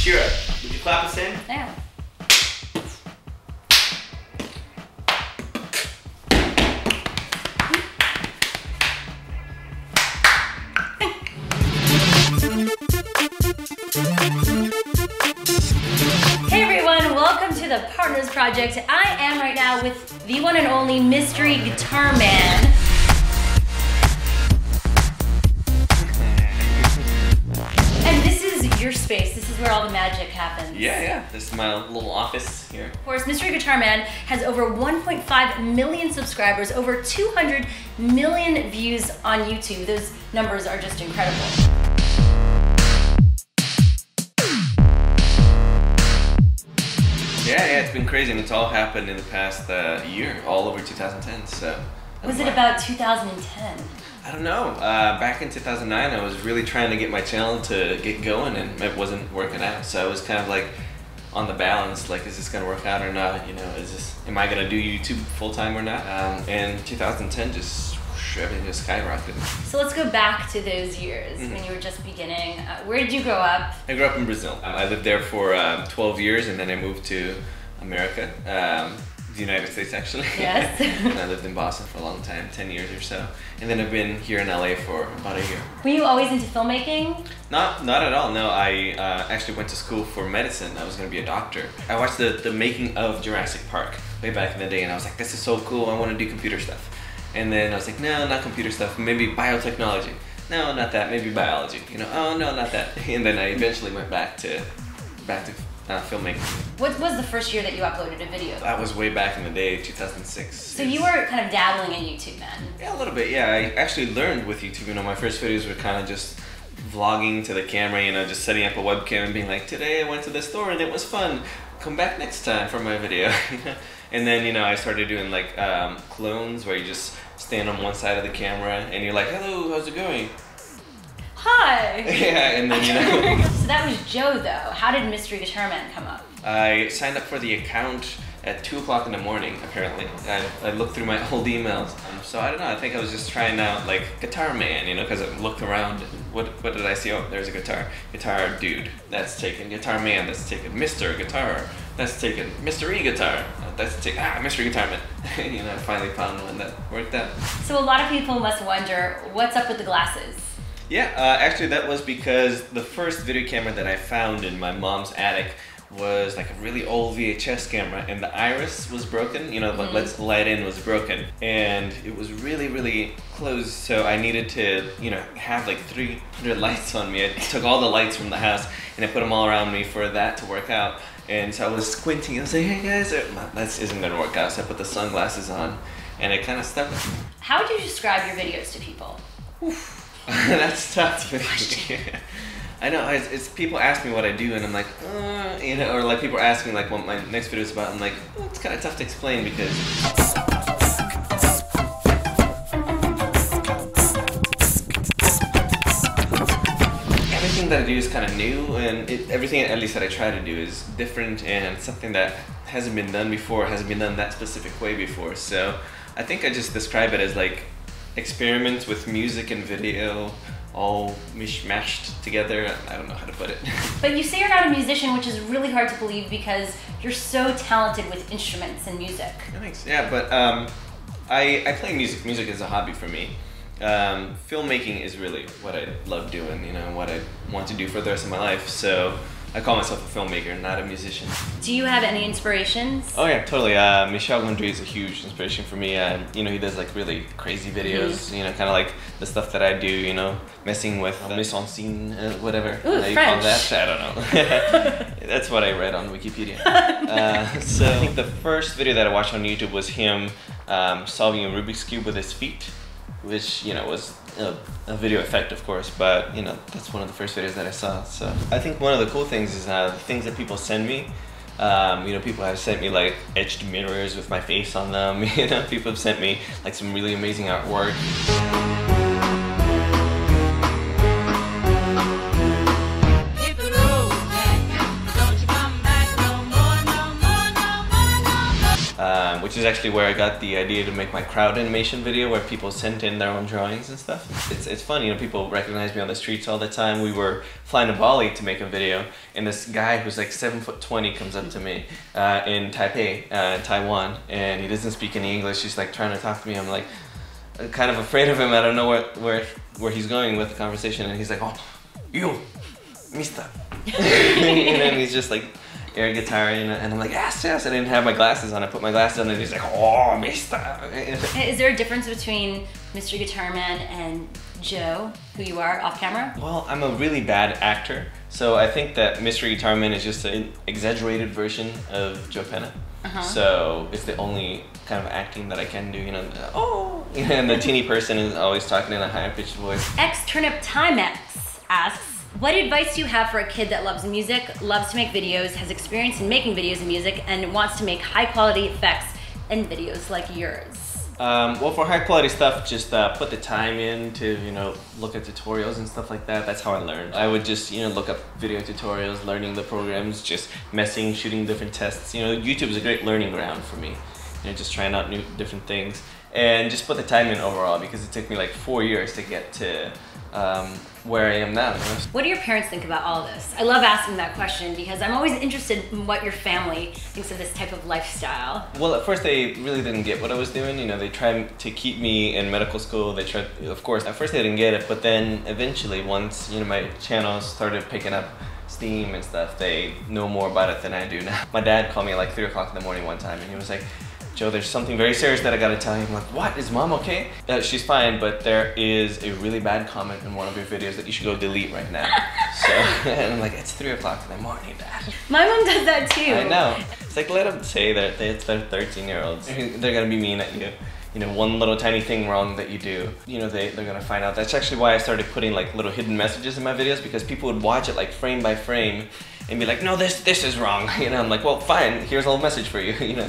Shira, would you clap us in? Yeah. Hey everyone, welcome to the Partners Project. I am right now with the one and only MysteryGuitarMan. And this is your space. This is where all the magic happens. Yeah. This is my little office here. Of course, MysteryGuitarMan has over 1.5 million subscribers, over 200 million views on YouTube. Those numbers are just incredible. Yeah, it's been crazy, and it's all happened in the past year, all over 2010. So. Was it about 2010? I don't know. Back in 2009, I was really trying to get my channel to get going, and it wasn't working out. So I was kind of like on the balance, like, is this gonna work out or not? You know, am I gonna do YouTube full time or not? And 2010 just everything just skyrocketed. So let's go back to those years when you were just beginning. Where did you grow up? I grew up in Brazil. I lived there for 12 years, and then I moved to America. The United States, actually. Yes. And I lived in Boston for a long time, 10 years or so. And then I've been here in LA for about a year. Were you always into filmmaking? Not at all, no. I actually went to school for medicine. I was going to be a doctor. I watched the making of Jurassic Park way back in the day, and I was like, this is so cool, I want to do computer stuff. And then I was like, no, not computer stuff, maybe biotechnology. No, not that, maybe biology. You know, oh no, not that. And then I eventually went back to filmmaking. What was the first year that you uploaded a video? That was way back in the day, 2006. So you were kind of dabbling in YouTube then? Yeah, a little bit, yeah. I actually learned with YouTube. You know, my first videos were kind of just vlogging to the camera, you know, just setting up a webcam and being like, today I went to the store and it was fun. Come back next time for my video. And then, you know, I started doing like clones where you just stand on one side of the camera and you're like, hello, how's it going? Hi! Yeah, and then, you know. So that was Joe though. How did MysteryGuitarMan come up? I signed up for the account at 2 o'clock in the morning, apparently. I looked through my old emails. So I don't know, I think I was just trying out like Guitar Man, you know, because I looked around. What did I see? Oh, there's a guitar. Guitar dude, that's taken. Guitar Man, that's taken. Mr. Guitar, that's taken. Mystery Guitar, that's taken. MysteryGuitarMan. You know, I finally found one that worked out. So a lot of people must wonder, what's up with the glasses? Yeah, actually that was because the first video camera that I found in my mom's attic was like a really old VHS camera, and the iris was broken, you know, the let's light in was broken, and it was really, really close, so I needed to, you know, have like 300 lights on me. I took all the lights from the house and I put them all around me for that to work out, and so I was squinting. I was like, hey guys, this isn't gonna work out, so I put the sunglasses on, and it kind of stuck with me. How would you describe your videos to people? Oof. That's tough. I know, it's people ask me what I do, and I'm like, you know, or like people ask me like what my next video is about. I'm like, oh, it's kind of tough to explain because everything that I do is kind of new, and everything at least that I try to do is different and something that hasn't been done before, hasn't been done that specific way before. So I think I just describe it as like experiments with music and video all mishmashed together. I don't know how to put it. But you say you're not a musician, which is really hard to believe because you're so talented with instruments and music. Thanks. Yeah, but I play music. Music is a hobby for me. Filmmaking is really what I love doing, you know, what I want to do for the rest of my life. So I call myself a filmmaker, not a musician. Do you have any inspirations? Oh yeah, totally. Michel Gondry is a huge inspiration for me. You know, he does like really crazy videos, you know, kind of like the stuff that I do, you know, messing with mise en scene, whatever. Ooh, you French. call that? I don't know. That's what I read on Wikipedia. So I think the first video that I watched on YouTube was him solving a Rubik's Cube with his feet, which, you know, was a video effect, of course, but, you know, that's one of the first videos that I saw. So I think one of the cool things is the things that people send me. You know, people have sent me like etched mirrors with my face on them. You know, people have sent me like some really amazing artwork. which is actually where I got the idea to make my crowd animation video where people sent in their own drawings and stuff. It's fun, you know, people recognize me on the streets all the time. We were flying to Bali to make a video, and this guy who's like 7'20" comes up to me in Taipei, Taiwan, and he doesn't speak any English. He's like trying to talk to me. I'm like kind of afraid of him. I don't know where he's going with the conversation, and he's like, "Oh, you, mister," and then he's just like air guitar, and I'm like, yes. I didn't have my glasses on. I put my glasses on, and he's like, "Oh, mister." Is there a difference between MysteryGuitarMan and Joe, who you are off camera? Well, I'm a really bad actor, so I think that MysteryGuitarMan is just an exaggerated version of Joe Penna. So it's the only kind of acting that I can do, you know. Oh, and the teeny person is always talking in a higher pitched voice. XTurnipTimeX asks, what advice do you have for a kid that loves music, loves to make videos, has experience in making videos and music, and wants to make high quality effects in videos like yours? Well, for high quality stuff, just put the time in to, you know, look at tutorials and stuff like that. That's how I learned. I would just, you know, look up video tutorials, learning the programs, just messing, shooting different tests. You know, YouTube is a great learning ground for me. You know, just trying out new different things. And just put the time in overall, because it took me like 4 years to get to where I am now. You know? What do your parents think about all this? I love asking that question because I'm always interested in what your family thinks of this type of lifestyle. Well, at first they really didn't get what I was doing. You know, they tried to keep me in medical school. They tried, of course, at first they didn't get it, but then eventually once, you know, my channel started picking up steam and stuff, they know more about it than I do now. My dad called me at like 3 o'clock in the morning one time, and he was like, "Joe, there's something very serious that I gotta tell you." I'm like, "What? Is mom okay?" She's fine, but there is a really bad comment in one of your videos that you should go delete right now. So, and I'm like, "It's 3 o'clock in the morning, Dad." My mom does that too. I know. It's like, let them say that it's their 13-year-olds. They're gonna be mean at you. You know, one little tiny thing wrong that you do, you know, they're gonna find out. That's actually why I started putting like little hidden messages in my videos, because people would watch it like frame by frame and be like, "No, this is wrong." You know, I'm like, "Well, fine, here's a little message for you." You know.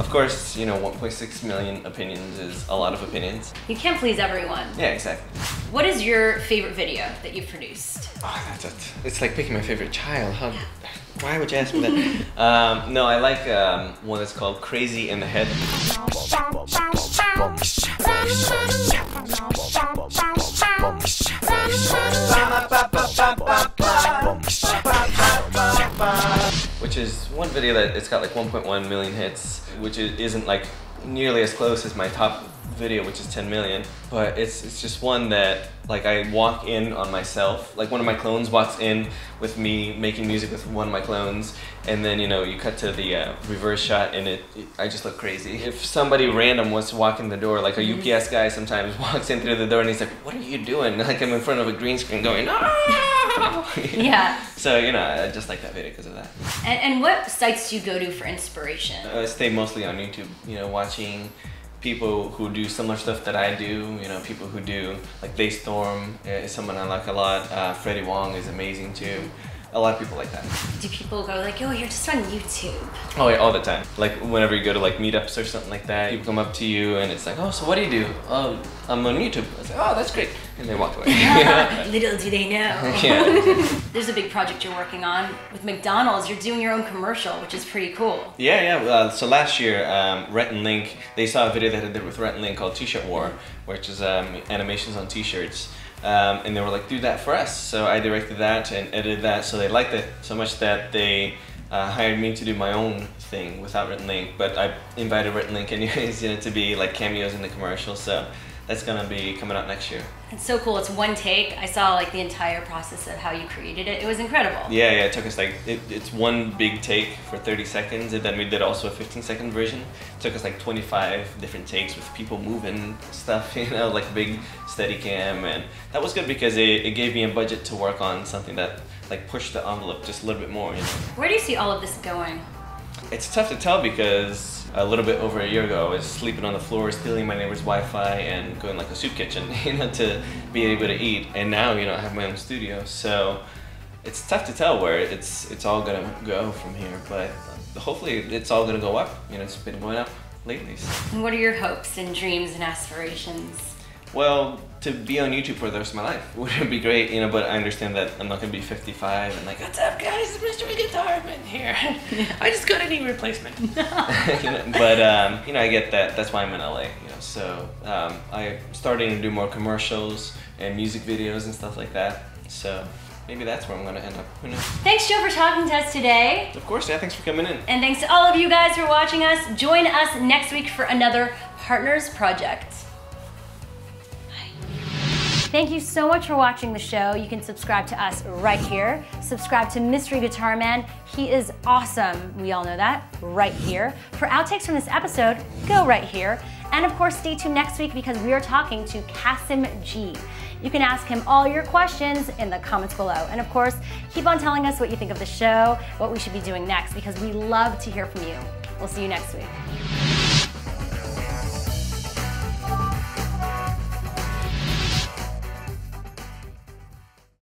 Of course, you know, 1.6 million opinions is a lot of opinions. You can't please everyone. Yeah, exactly. What is your favorite video that you've produced? Oh, it's like picking my favorite child. Why would you ask me that? No, I like one that's called Crazy in the Head. Which is one video that it's got like 1.1 million hits, which isn't like nearly as close as my top video, which is 10 million, but it's just one that like I walk in on myself. Like one of my clones walks in with me making music with one of my clones, and then, you know, you cut to the reverse shot, and I just look crazy. If somebody random wants to walk in the door, like a UPS guy sometimes walks in through the door and he's like, "What are you doing?" Like I'm in front of a green screen going, "Ah!" Yeah. So, you know, I just like that video because of that. And what sites do you go to for inspiration? I stay mostly on YouTube, you know, watching people who do similar stuff that I do, you know, people who do, like They Storm is someone I like a lot. Freddie Wong is amazing too. A lot of people like that. Do people go like, "Oh, you're just on YouTube"? Oh yeah, all the time. Like whenever you go to like meetups or something like that, people come up to you and it's like, "Oh, so what do you do?" "Oh, I'm on YouTube." I was like, "Oh, that's great." And they walk away. Little do they know. Yeah. There's a big project you're working on with McDonald's. You're doing your own commercial, which is pretty cool. Yeah. So last year, Rhett and Link, they saw a video that I did with Rhett and Link called T-Shirt War, which is animations on T-shirts. And they were like, "Do that for us." So I directed that and edited that. So they liked it so much that they hired me to do my own thing without Rhett and Link. But I invited Rhett and Link anyways, you know, to be like cameos in the commercial. So that's gonna be coming out next year. It's so cool. It's one take. I saw like the entire process of how you created it. It was incredible. Yeah. It took us like, it's one big take for 30 seconds, and then we did also a 15-second version. It took us like 25 different takes with people moving stuff, you know, like big steady cam, and that was good because it gave me a budget to work on something that like pushed the envelope just a little bit more, you know. Where do you see all of this going? It's tough to tell because a little bit over a year ago I was sleeping on the floor, stealing my neighbor's Wi-Fi and going like a soup kitchen, you know, to be able to eat. And now, you know, I have my own studio, so it's tough to tell where it's all gonna go from here, but hopefully it's all gonna go up. You know, it's been going up lately. So. And what are your hopes and dreams and aspirations? Well, to be on YouTube for the rest of my life would be great, you know, but I understand that I'm not going to be 55 and like, what's up guys, it's Mystery Guitarman here. I just got a knee replacement. You know, but, you know, I get that. That's why I'm in LA, you know, so I'm starting to do more commercials and music videos and stuff like that. So maybe that's where I'm going to end up. Who knows? Thanks, Joe, for talking to us today. Of course, yeah, thanks for coming in. And thanks to all of you guys for watching us. Join us next week for another Partners Project. Thank you so much for watching the show. You can subscribe to us right here. Subscribe to Mystery Guitarman. He is awesome. We all know that. Right here. For outtakes from this episode, go right here. And of course, stay tuned next week because we are talking to Kasim G. You can ask him all your questions in the comments below. And of course, keep on telling us what you think of the show, what we should be doing next, because we love to hear from you. We'll see you next week.